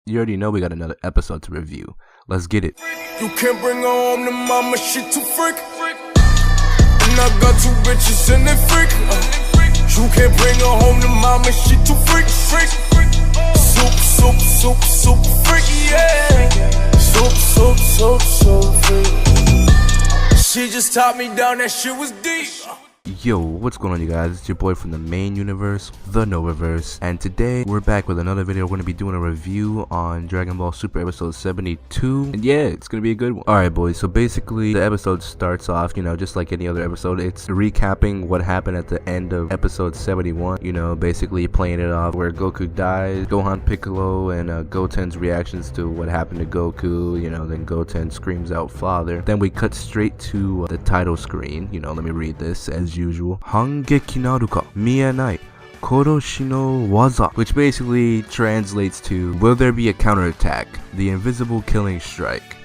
you already know we got another episode to review. Let's get it. You can't bring her home to mama, she too freak. And I got two bitches and they freak. You can't bring her home to mama, she too freak. Super freaky, yeah. Super freaky. She just taught me down, that shit was deep. Yo, what's going on, you guys? It's your boy from the main universe, the NovaVerse, and today we're back with another video. We're going to be doing a review on Dragon Ball Super episode 72, and yeah, it's going to be a good one. Alright boys, so basically the episode starts off, you know, just like any other episode. It's recapping what happened at the end of episode 71, you know, basically playing it off where Goku dies, Gohan, Piccolo, and Goten's reactions to what happened to Goku, you know, then Goten screams out father. Then we cut straight to the title screen, you know, let me read this as usual. Hangeki naruka mienai Koroshi no waza, which basically translates to will there be a counterattack, the invisible killing strike.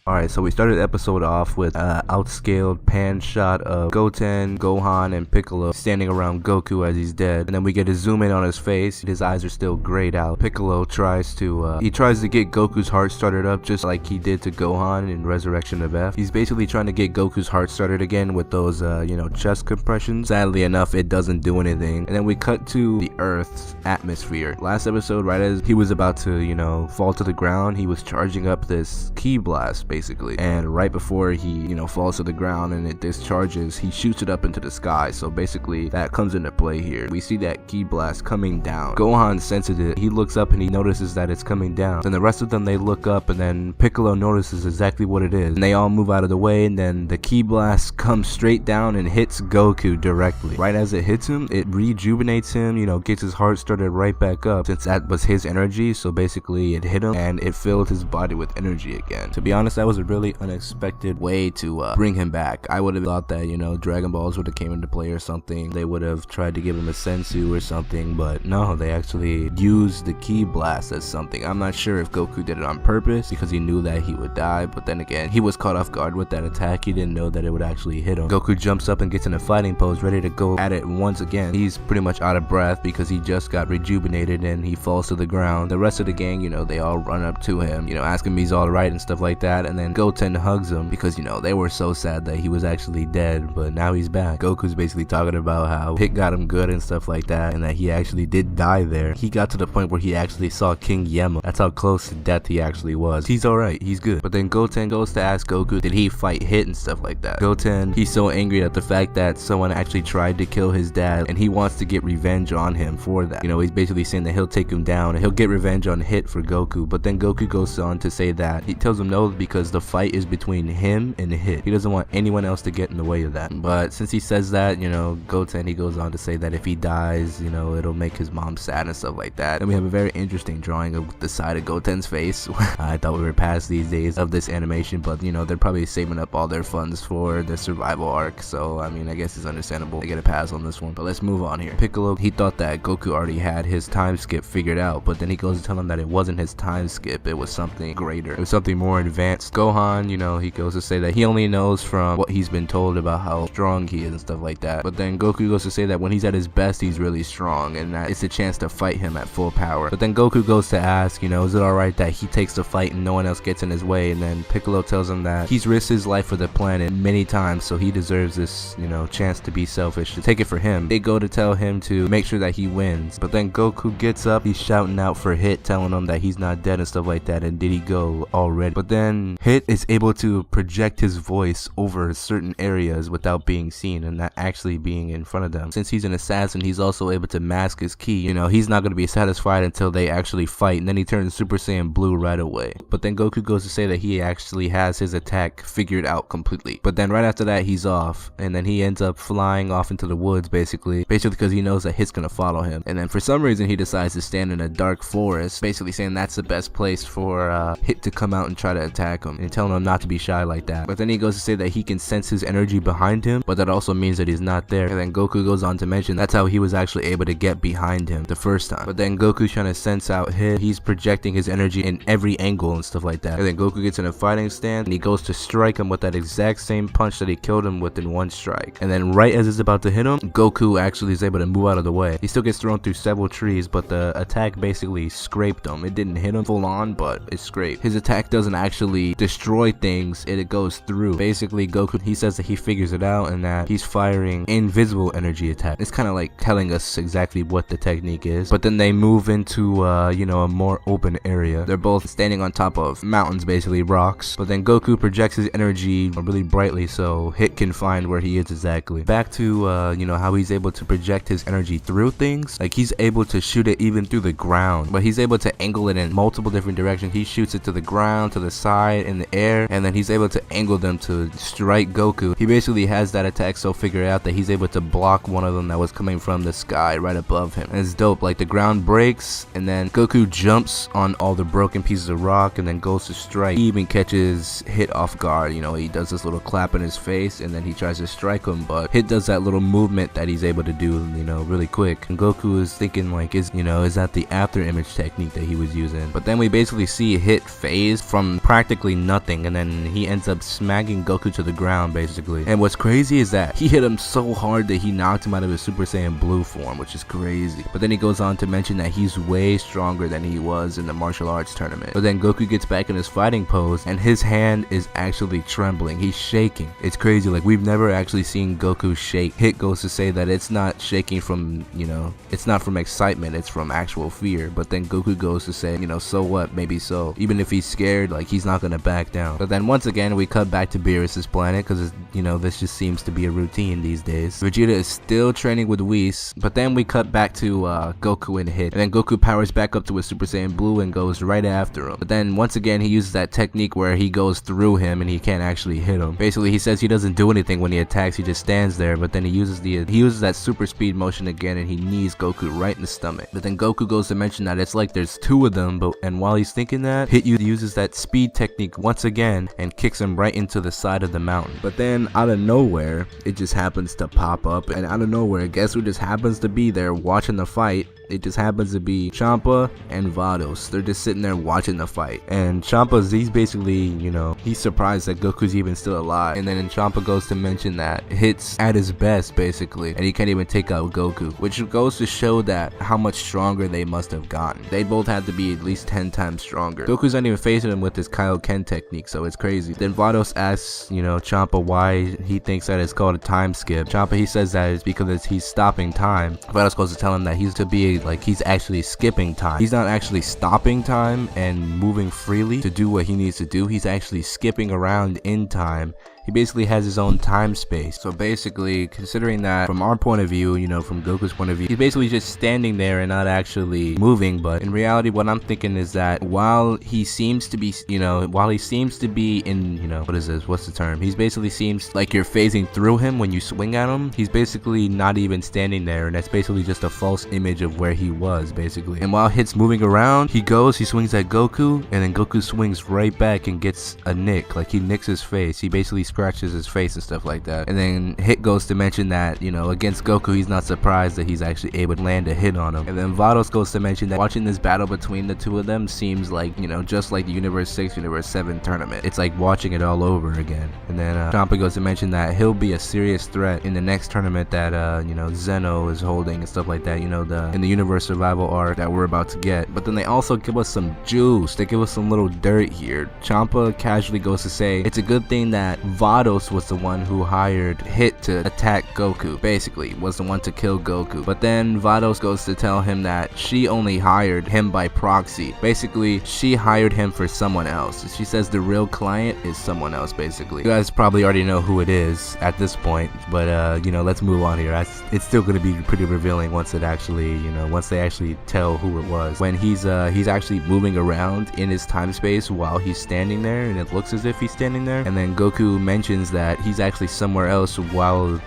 Alright, so we started the episode off with outscaled pan shot of Goten, Gohan, and Piccolo standing around Goku as he's dead. And then we get a zoom in on his face. His eyes are still grayed out. Piccolo tries to get Goku's heart started up just like he did to Gohan in Resurrection of F. He's basically trying to get Goku's heart started again with those, you know, chest compressions. Sadly enough, it doesn't do anything. And then we cut to the Earth's atmosphere. Last episode, right as he was about to, you know, fall to the ground, he was charging up this ki blast, basically, and right before he, you know, falls to the ground and it discharges, he shoots it up into the sky. So basically that comes into play here. We see that ki blast coming down. Gohan senses it. He looks up and he notices that it's coming down. Then the rest of them, they look up, and then Piccolo notices exactly what it is, and they all move out of the way, and then the ki blast comes straight down and hits Goku directly. Right as it hits him, it rejuvenates him, you know, gets his heart started right back up, since that was his energy. So basically it hit him and it filled his body with energy again. To be honest, that was a really unexpected way to bring him back. I would have thought that, you know, Dragon Balls would have came into play or something. They would have tried to give him a sensu or something, but no, they actually used the ki blast as something. I'm not sure if Goku did it on purpose because he knew that he would die, but then again, he was caught off guard with that attack. He didn't know that it would actually hit him. Goku jumps up and gets in a fighting pose, ready to go at it once again. He's pretty much out of breath because he just got rejuvenated and he falls to the ground. The rest of the gang, you know, they all run up to him, you know, asking if he's alright and stuff like that, and then Goten hugs him because, you know, they were so sad that he was actually dead, but now he's back. Goku's basically talking about how Pick got him good and stuff like that, and that he actually did die there. He got to the point where he actually saw King Yema. That's how close to death he actually was. He's alright, he's good. But then Goten goes to ask Goku, did he fight Hit and stuff like that. Goten, he's so angry at the fact that someone actually tried to kill his dad, and he wants to get revenge on him for that. You know, he's basically saying that he'll take him down and he'll get revenge on Hit for Goku. But then Goku goes on to say that he tells him no because the fight is between him and Hit. He doesn't want anyone else to get in the way of that. But since he says that, you know, Goten, he goes on to say that if he dies, you know, it'll make his mom sad and stuff like that. And we have a very interesting drawing of the side of Goten's face. I thought we were past these days of this animation, but you know, they're probably saving up all their funds for the survival arc, so I mean, I guess it's understandable to get a pass on this one. But let's move on here. Piccolo, he thought that Goku already had his time skip figured out, but then he goes to tell him that it wasn't his time skip, it was something greater, it was something more advanced. Gohan, you know, he goes to say that he only knows from what he's been told about how strong he is and stuff like that. But then Goku goes to say that when he's at his best, he's really strong, and that it's a chance to fight him at full power. But then Goku goes to ask, you know, is it alright that he takes the fight and no one else gets in his way? And then Piccolo tells him that he's risked his life for the planet many times, so he deserves this, you know, chance to be selfish, to take it for him. They go to tell him to make sure that he wins. But then Goku gets up, he's shouting out for Hit, telling him that he's not dead and stuff like that, and did he go already? But then Hit is able to project his voice over certain areas without being seen and not actually being in front of them. Since he's an assassin, he's also able to mask his ki. You know, he's not going to be satisfied until they actually fight, and then he turns Super Saiyan Blue right away. But then Goku goes to say that he actually has his attack figured out completely. But then right after that, he's off, and then he ends up flying off into the woods basically because he knows that Hit's going to follow him. And then for some reason, he decides to stand in a dark forest, basically saying that's the best place for Hit to come out and try to attack him. him and telling him not to be shy like that. But then he goes to say that he can sense his energy behind him, but that also means that he's not there. And then Goku goes on to mention that's how he was actually able to get behind him the first time. But then Goku's trying to sense out he's projecting his energy in every angle and stuff like that. And then Goku gets in a fighting stance and he goes to strike him with that exact same punch that he killed him with in one strike. And then right as it's about to hit him, Goku actually is able to move out of the way. He still gets thrown through several trees, but the attack basically scraped him. It didn't hit him full on, but it scraped. His attack doesn't actually destroy things, it goes through. Basically, Goku, he says that he figures it out and that he's firing invisible energy attack. It's kind of like telling us exactly what the technique is. But then they move into you know, a more open area. They're both standing on top of mountains, basically rocks. But then Goku projects his energy really brightly so Hit can find where he is exactly. Back to you know, how he's able to project his energy through things. Like he's able to shoot it even through the ground, but he's able to angle it in multiple different directions. He shoots it to the ground, to the side, in the air, and then he's able to angle them to strike Goku. He basically has that attack so figured out that he's able to block one of them that was coming from the sky right above him. And it's dope. Like the ground breaks and then Goku jumps on all the broken pieces of rock and then goes to strike. He even catches Hit off guard. You know, he does this little clap in his face and then he tries to strike him, but Hit does that little movement that he's able to do, you know, really quick. And Goku is thinking like, is that the after image technique that he was using? But then we basically see Hit phase from practically nothing and then he ends up smacking Goku to the ground basically. And what's crazy is that he hit him so hard that he knocked him out of his Super Saiyan Blue form, which is crazy. But then he goes on to mention that he's way stronger than he was in the martial arts tournament. But then Goku gets back in his fighting pose and his hand is actually trembling. He's shaking. It's crazy. Like we've never actually seen Goku shake. Hit goes to say that it's not shaking from, you know, it's not from excitement, it's from actual fear. But then Goku goes to say, you know, so what, maybe so. Even if he's scared, like he's not gonna back down. But then once again we cut back to Beerus's planet because, you know, this just seems to be a routine these days. Vegeta is still training with Whis, but then we cut back to Goku and Hit. And then Goku powers back up to his Super Saiyan Blue and goes right after him. But then once again he uses that technique where he goes through him and he can't actually hit him. Basically he says he doesn't do anything when he attacks, he just stands there, but then he uses that super speed motion again and he knees Goku right in the stomach. But then Goku goes to mention that it's like there's two of them, and while he's thinking that, Hit uses that speed technique once again and kicks him right into the side of the mountain. But then out of nowhere, it just happens to pop up, and out of nowhere, guess who just happens to be there watching the fight? It just happens to be Champa and Vados. They're just sitting there watching the fight. And he's basically, you know, he's surprised that Goku's even still alive. And then Champa goes to mention that Hit's at his best, basically, and he can't even take out Goku, which goes to show that how much stronger they must have gotten. They both had to be at least 10 times stronger. Goku's not even facing him with his Kaioken technique, so it's crazy. Then Vados asks, you know, Champa why he thinks that it's called a time skip. Champa, he says that it's because he's stopping time. Vados goes to tell him that he's to be like he's actually skipping time. He's not actually stopping time and moving freely to do what he needs to do. He's actually skipping around in time. He basically has his own time space. So basically, considering that from our point of view, you know, from Goku's point of view, he's basically just standing there and not actually moving. But in reality, what I'm thinking is that while he seems to be, you know, in, you know, what is this? What's the term? He's basically seems like you're phasing through him when you swing at him. He's basically not even standing there, and that's basically just a false image of where he was, basically. And while Hit's moving around, he swings at Goku, and then Goku swings right back and gets a nick. Like he nicks his face. He basically scratches his face and stuff like that. And then Hit goes to mention that, you know, against Goku, he's not surprised that he's actually able to land a hit on him. And then Vados goes to mention that watching this battle between the two of them seems like, you know, just like the Universe 6, Universe 7 tournament. It's like watching it all over again. And then Champa goes to mention that he'll be a serious threat in the next tournament that, you know, Zeno is holding and stuff like that, you know, in the Universe Survival arc that we're about to get. But then they also give us some juice. They give us some little dirt here. Champa casually goes to say it's a good thing that Vados was the one who hired Hit to attack Goku, basically, was the one to kill Goku. But then Vados goes to tell him that she only hired him by proxy. Basically, she hired him for someone else. She says the real client is someone else, basically. You guys probably already know who it is at this point, but, you know, let's move on here. It's still going to be pretty revealing once it actually, you know, once they actually tell who it was. When he's actually moving around in his time space while he's standing there, and it looks as if he's standing there, and then Goku mentions that he's actually somewhere else while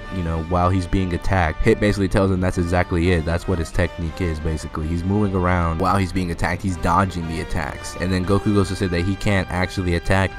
he's being attacked. Hit basically tells him that's exactly it. That's what his technique is, basically. He's moving around while he's being attacked. He's dodging the attacks. And then Goku goes to say that he can't actually attack,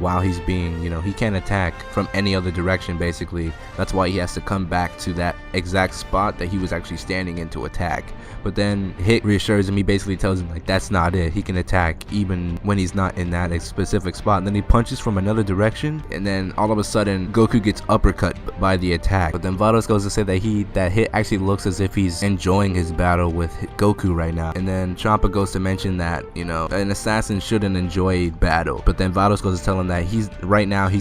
while he's being, he can't attack from any other direction, basically. That's why he has to come back to that exact spot that he was actually standing in to attack. But then Hit reassures him. He basically tells him like that's not it. He can attack even when he's not in that specific spot. And then he punches from another direction, and then all of a sudden Goku gets uppercut by the attack. But then Vados goes to say that Hit actually looks as if he's enjoying his battle with Goku right now. And then Champa goes to mention that an assassin shouldn't enjoy battle. But then Vados goes to tell him that he's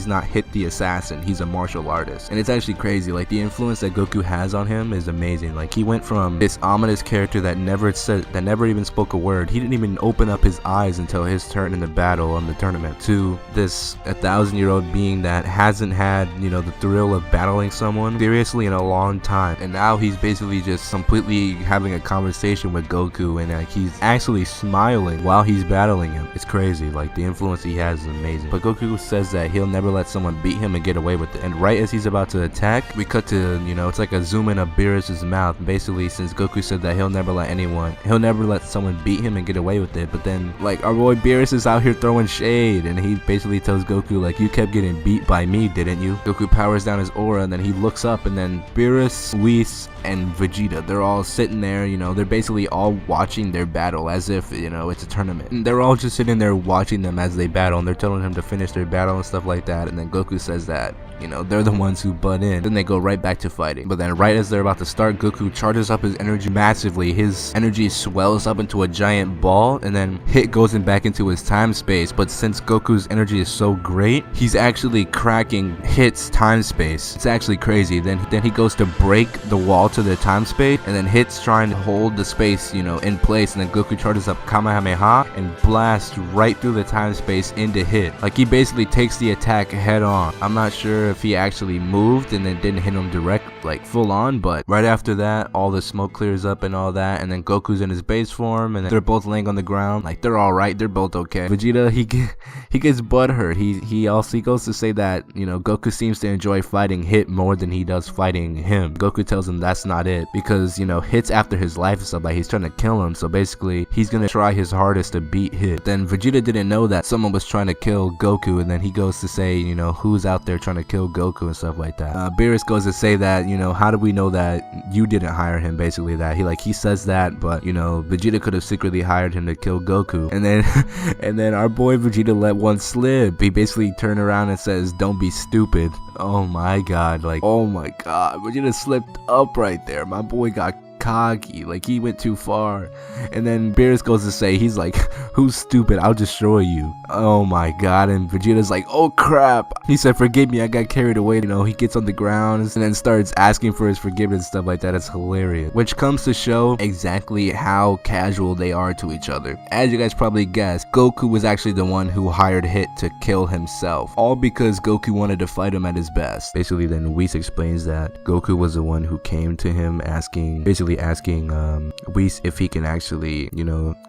not Hit the assassin. He's a martial artist. And it's actually crazy. Like the influence that Goku has on him is amazing. Like he went from this ominous character that never even spoke a word. He didn't even open up his eyes until his turn in the battle on the tournament, to this 1,000-year-old being that hasn't had the thrill of battling someone seriously in a long time. And now he's basically just completely having a conversation with Goku, and like he's actually smiling while he's battling him. It's crazy. Like the influence he has is amazing. But Goku says that he'll never let someone beat him and get away with it. And right as he's about to attack, we cut to it's like a zoom in of Beerus's mouth. Basically, since Goku said that he'll never let someone beat him and get away with it. But then like our boy Beerus is out here throwing shade, and he basically tells Goku like, you kept getting beat by me, didn't you? Goku powers down his aura, and then he looks up, and then Beerus, Whis, and Vegeta, they're all sitting there, they're basically all watching their battle as if it's a tournament. And they're all just sitting there watching them as they battle, and they're telling him to finish their battle and stuff like that. And then Goku says that they're the ones who butt in. Then they go right back to fighting. But then right as they're about to start, Goku charges up his energy massively. His energy swells up into a giant ball, and then Hit goes back into his time space. But since Goku's energy is so great, he's actually cracking Hit's time space. It's actually crazy. Then he goes to break the wall to the time space, and then Hit's trying to hold the space in place, and then Goku charges up Kamehameha and blasts right through the time space into Hit. Like he basically takes the attack head on. I'm not sure if he actually moved and then didn't hit him direct, like full on, but right after that all the smoke clears up and all that, and then Goku's in his base form, and then they're both laying on the ground like they're all right, they're both okay. Vegeta, he gets butthurt. He goes to say that Goku seems to enjoy fighting Hit more than he does fighting him. Goku tells him that's not it, because Hit's after his life and stuff, like he's trying to kill him, so basically he's gonna try his hardest to beat Hit. Then Vegeta didn't know that someone was trying to kill Goku, and then he goes to say who's out there trying to kill Goku and stuff like that. Beerus goes to say that how do we know that you didn't hire him, basically, that he says that, but Vegeta could have secretly hired him to kill Goku. And then our boy Vegeta let one slip. He basically turned around and says, don't be stupid. Oh my god, Vegeta slipped up right there. My boy got cocky, like he went too far. And then Beerus goes to say, he's like, who's stupid, I'll destroy you. Oh my god. And Vegeta's like, oh crap, he said, forgive me, I got carried away. He gets on the ground and then starts asking for his forgiveness and stuff like that. It's hilarious, which comes to show exactly how casual they are to each other. As you guys probably guessed, Goku was actually the one who hired Hit to kill himself, all because Goku wanted to fight him at his best. Basically, then Whis explains that Goku was the one who came to him asking Whis if he can actually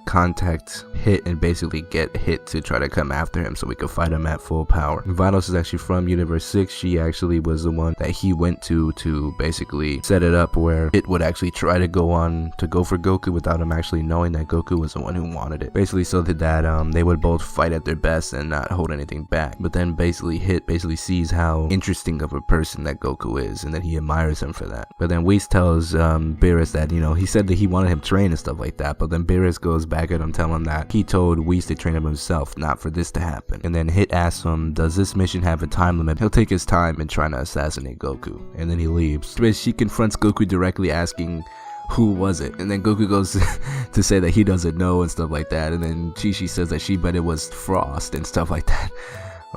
contact Hit and basically get Hit to try to come after him so we could fight him at full power. Vados is actually from Universe 6. She actually was the one that he went to basically set it up where Hit would actually try to go for Goku without him actually knowing that Goku was the one who wanted it, basically, so that they would both fight at their best and not hold anything back. But then basically Hit sees how interesting of a person that Goku is, and that he admires him for that. But then Whis tells Beerus that he said that he wanted him trained and stuff like that, but then Beerus goes back at him, telling him that he told Whis to train him himself, not for this to happen. And then Hit asks him, does this mission have a time limit? He'll take his time in trying to assassinate Goku. And then he leaves. She confronts Goku directly, asking who was it, and then Goku goes to say that he doesn't know and stuff like that. And then Chi says that she bet it was Frost and stuff like that.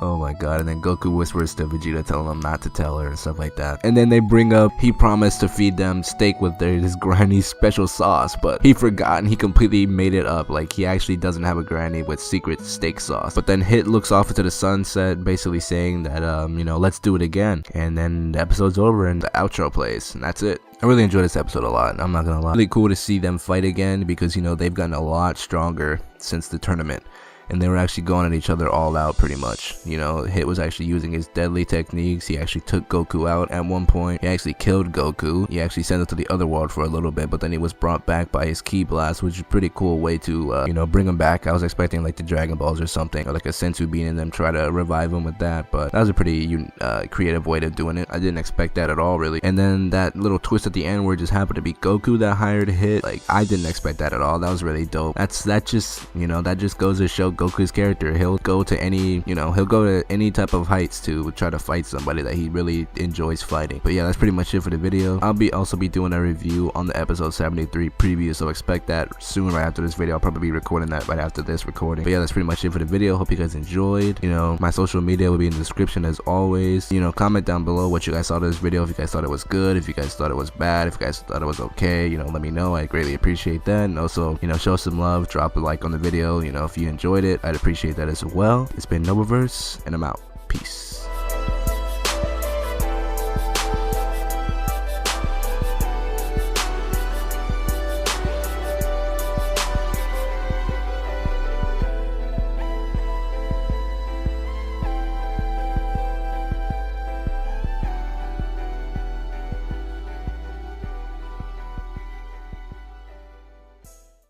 Oh my god. And then Goku whispers to Vegeta, telling him not to tell her and stuff like that. And then they bring up he promised to feed them steak with his granny special sauce, but he forgot and he completely made it up. Like he actually doesn't have a granny with secret steak sauce. But then Hit looks off into the sunset, basically saying that let's do it again. And then the episode's over and the outro plays, and that's it. I really enjoyed this episode a lot, I'm not gonna lie. Really cool to see them fight again, because they've gotten a lot stronger since the tournament. and they were actually going at each other all out pretty much. You know, Hit was actually using his deadly techniques. He actually took Goku out at one point. He actually killed Goku. He actually sent him to the other world for a little bit, but then he was brought back by his ki blast, which is a pretty cool way to, you know, bring him back. I was expecting like the Dragon Balls or something, or like a Senzu Bean and them try to revive him with that, but that was a pretty creative way of doing it. I didn't expect that at all, really. And then that little twist at the end where it just happened to be Goku that hired Hit, like, I didn't expect that at all. That was really dope. That just, you know, that just goes to show Goku's character. He'll go to any, you know, he'll go to any type of heights to try to fight somebody that he really enjoys fighting. But yeah, that's pretty much it for the video. I'll also be doing a review on the episode 73 preview, so expect that soon. Right after this video, I'll probably be recording that right after this recording. But yeah, that's pretty much it for the video. Hope you guys enjoyed. You know, my social media will be in the description as always. You know, comment down below what you guys thought of this video. If you guys thought it was good, if you guys thought it was bad, if you guys thought it was okay, you know, let me know. I greatly appreciate that. And also, you know, show some love, drop a like on the video. You know, if you enjoyed it, I'd appreciate that as well. It's been NovaVerse, and I'm out. Peace.